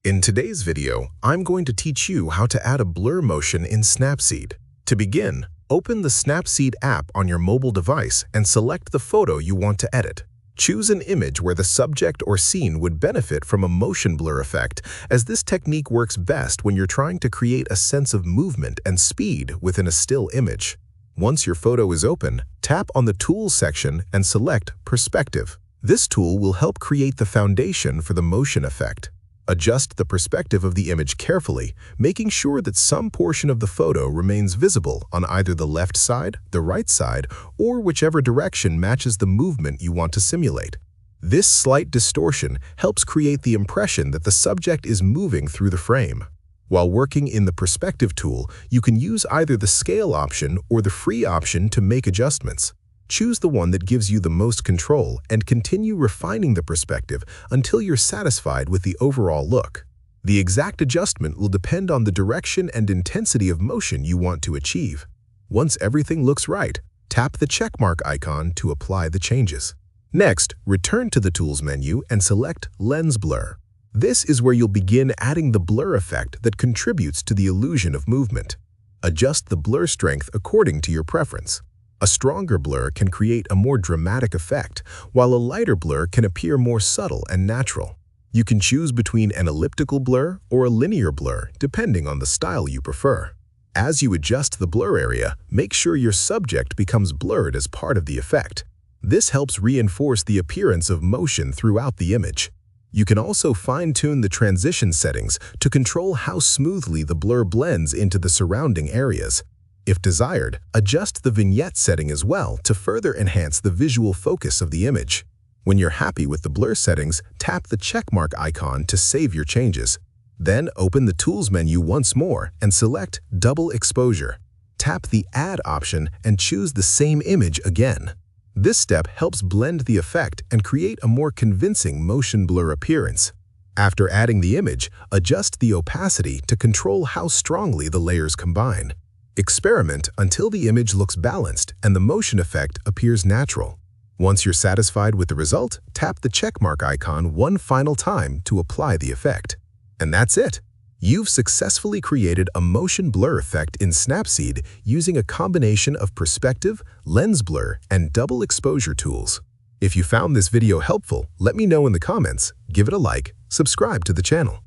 In today's video, I'm going to teach you how to add a blur motion in Snapseed. To begin, open the Snapseed app on your mobile device and select the photo you want to edit. Choose an image where the subject or scene would benefit from a motion blur effect, as this technique works best when you're trying to create a sense of movement and speed within a still image. Once your photo is open, tap on the Tools section and select Perspective. This tool will help create the foundation for the motion effect. Adjust the perspective of the image carefully, making sure that some portion of the photo remains visible on either the left side, the right side, or whichever direction matches the movement you want to simulate. This slight distortion helps create the impression that the subject is moving through the frame. While working in the Perspective tool, you can use either the Scale option or the Free option to make adjustments. Choose the one that gives you the most control and continue refining the perspective until you're satisfied with the overall look. The exact adjustment will depend on the direction and intensity of motion you want to achieve. Once everything looks right, tap the checkmark icon to apply the changes. Next, return to the Tools menu and select Lens Blur. This is where you'll begin adding the blur effect that contributes to the illusion of movement. Adjust the blur strength according to your preference. A stronger blur can create a more dramatic effect, while a lighter blur can appear more subtle and natural. You can choose between an elliptical blur or a linear blur, depending on the style you prefer. As you adjust the blur area, make sure your subject becomes blurred as part of the effect. This helps reinforce the appearance of motion throughout the image. You can also fine-tune the transition settings to control how smoothly the blur blends into the surrounding areas. If desired, adjust the vignette setting as well to further enhance the visual focus of the image. When you're happy with the blur settings, tap the checkmark icon to save your changes. Then open the Tools menu once more and select Double Exposure. Tap the Add option and choose the same image again. This step helps blend the effect and create a more convincing motion blur appearance. After adding the image, adjust the opacity to control how strongly the layers combine. Experiment until the image looks balanced and the motion effect appears natural. Once you're satisfied with the result, tap the checkmark icon one final time to apply the effect. And that's it! You've successfully created a motion blur effect in Snapseed using a combination of perspective, lens blur, and double exposure tools. If you found this video helpful, let me know in the comments, give it a like, subscribe to the channel.